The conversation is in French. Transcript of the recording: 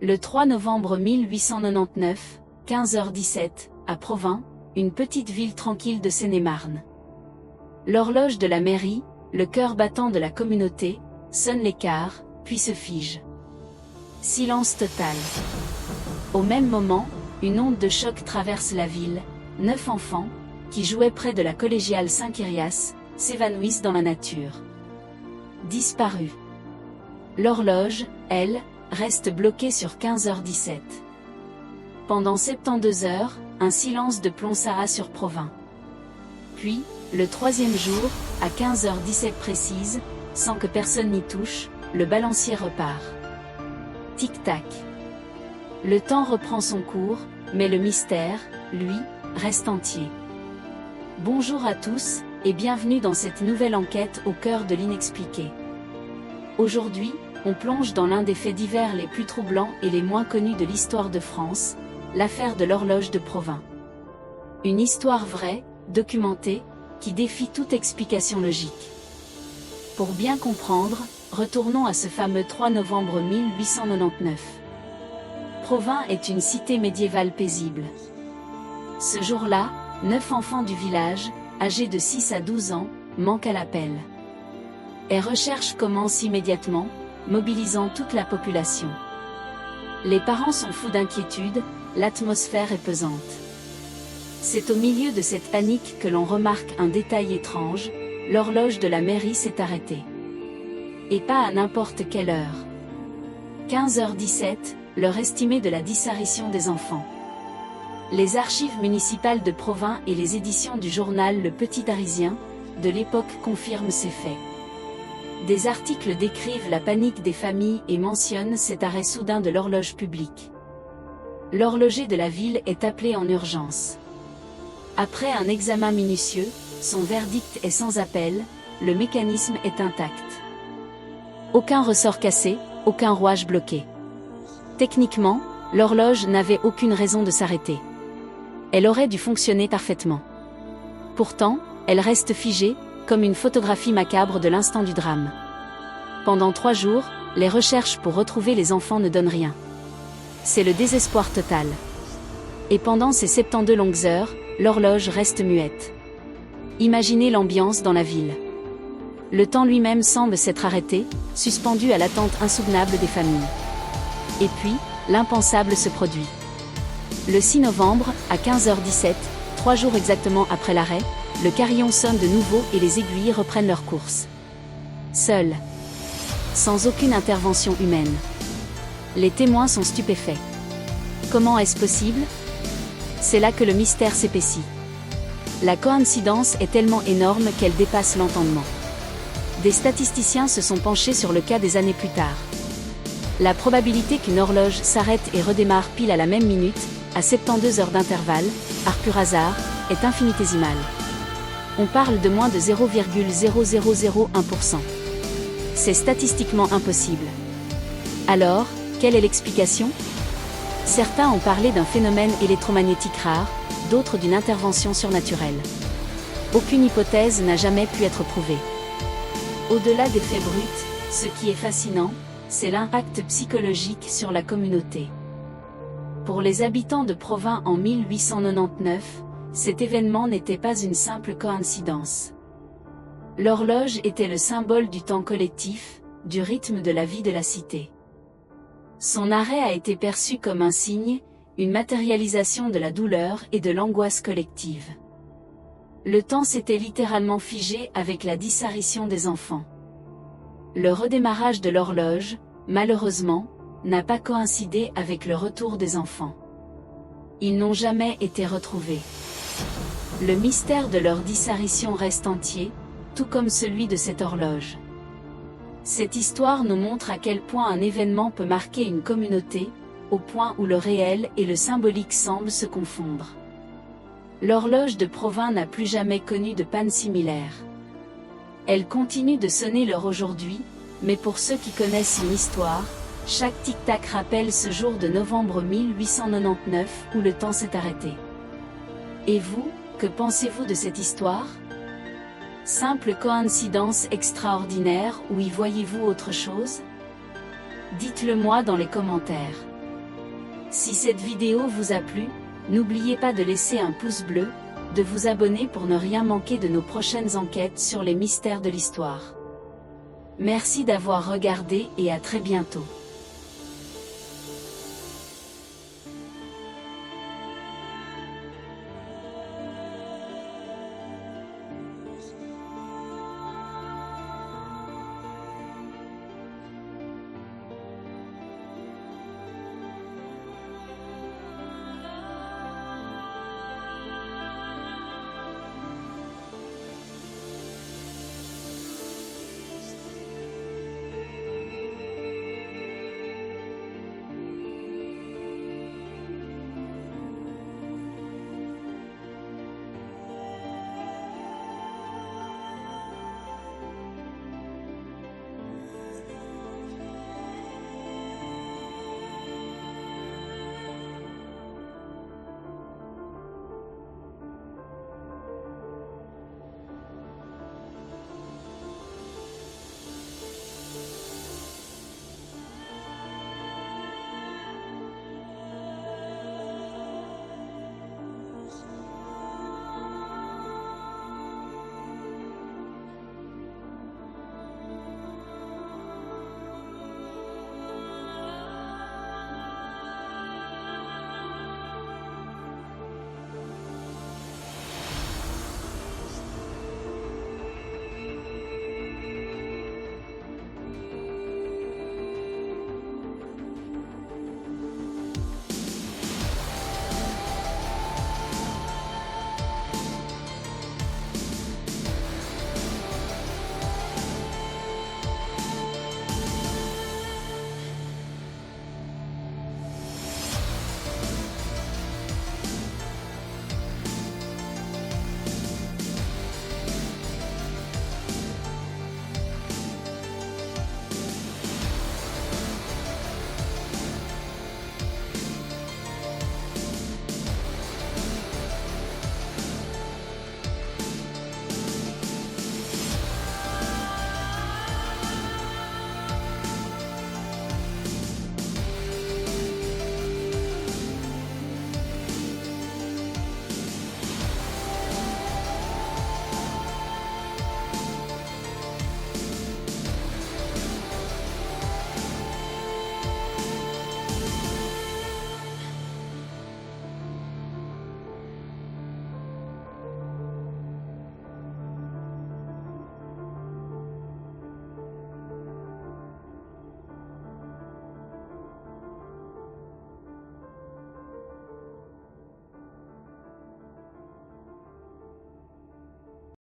Le 3 novembre 1899, 15h17, à Provins, une petite ville tranquille de Seine-et-Marne. L'horloge de la mairie, le cœur battant de la communauté, sonne les quarts, puis se fige. Silence total. Au même moment, une onde de choc traverse la ville. 9 enfants, qui jouaient près de la collégiale Saint-Kyrias, s'évanouissent dans la nature. Disparus. L'horloge, elle, reste bloquée sur 15h17. Pendant 72 heures, un silence de plomb s'abat sur Provins. Puis, le troisième jour, à 15h17 précise, sans que personne n'y touche, le balancier repart. Tic-tac. Le temps reprend son cours, mais le mystère, lui, reste entier. Bonjour à tous, et bienvenue dans cette nouvelle enquête au cœur de l'inexpliqué. Aujourd'hui, on plonge dans l'un des faits divers les plus troublants et les moins connus de l'histoire de France, l'affaire de l'horloge de Provins. Une histoire vraie, documentée, qui défie toute explication logique. Pour bien comprendre, retournons à ce fameux 3 novembre 1899. Provins est une cité médiévale paisible. Ce jour-là, 9 enfants du village, âgés de 6 à 12 ans, manquent à l'appel. Les recherches commencent immédiatement, mobilisant toute la population. Les parents sont fous d'inquiétude, l'atmosphère est pesante. C'est au milieu de cette panique que l'on remarque un détail étrange, l'horloge de la mairie s'est arrêtée. Et pas à n'importe quelle heure. 15h17, l'heure estimée de la disparition des enfants. Les archives municipales de Provins et les éditions du journal Le Petit Parisien, de l'époque confirment ces faits. Des articles décrivent la panique des familles et mentionnent cet arrêt soudain de l'horloge publique. L'horloger de la ville est appelé en urgence. Après un examen minutieux, son verdict est sans appel, le mécanisme est intact. Aucun ressort cassé, aucun rouage bloqué. Techniquement, l'horloge n'avait aucune raison de s'arrêter. Elle aurait dû fonctionner parfaitement. Pourtant, elle reste figée, comme une photographie macabre de l'instant du drame. Pendant 3 jours, les recherches pour retrouver les enfants ne donnent rien. C'est le désespoir total. Et pendant ces 72 longues heures, l'horloge reste muette. Imaginez l'ambiance dans la ville. Le temps lui-même semble s'être arrêté, suspendu à l'attente insoutenable des familles. Et puis, l'impensable se produit. Le 6 novembre, à 15h17, 3 jours exactement après l'arrêt, le carillon sonne de nouveau et les aiguilles reprennent leur course. Seuls. Sans aucune intervention humaine. Les témoins sont stupéfaits. Comment est-ce possible ? C'est là que le mystère s'épaissit. La coïncidence est tellement énorme qu'elle dépasse l'entendement. Des statisticiens se sont penchés sur le cas des années plus tard. La probabilité qu'une horloge s'arrête et redémarre pile à la même minute, à 72 heures d'intervalle, par pur hasard, est infinitésimale. On parle de moins de 0,0001%. C'est statistiquement impossible. Alors, quelle est l'explication ? Certains ont parlé d'un phénomène électromagnétique rare, d'autres d'une intervention surnaturelle. Aucune hypothèse n'a jamais pu être prouvée. Au-delà des faits bruts, ce qui est fascinant, c'est l'impact psychologique sur la communauté. Pour les habitants de Provins en 1899, cet événement n'était pas une simple coïncidence. L'horloge était le symbole du temps collectif, du rythme de la vie de la cité. Son arrêt a été perçu comme un signe, une matérialisation de la douleur et de l'angoisse collective. Le temps s'était littéralement figé avec la disparition des enfants. Le redémarrage de l'horloge, malheureusement, n'a pas coïncidé avec le retour des enfants. Ils n'ont jamais été retrouvés. Le mystère de leur disparition reste entier, tout comme celui de cette horloge. Cette histoire nous montre à quel point un événement peut marquer une communauté, au point où le réel et le symbolique semblent se confondre. L'horloge de Provins n'a plus jamais connu de panne similaire. Elle continue de sonner l'heure aujourd'hui, mais pour ceux qui connaissent son histoire, chaque tic-tac rappelle ce jour de novembre 1899 où le temps s'est arrêté. Et vous, que pensez-vous de cette histoire ? Simple coïncidence extraordinaire ou y voyez-vous autre chose ? Dites-le moi dans les commentaires. Si cette vidéo vous a plu, n'oubliez pas de laisser un pouce bleu, de vous abonner pour ne rien manquer de nos prochaines enquêtes sur les mystères de l'histoire. Merci d'avoir regardé et à très bientôt.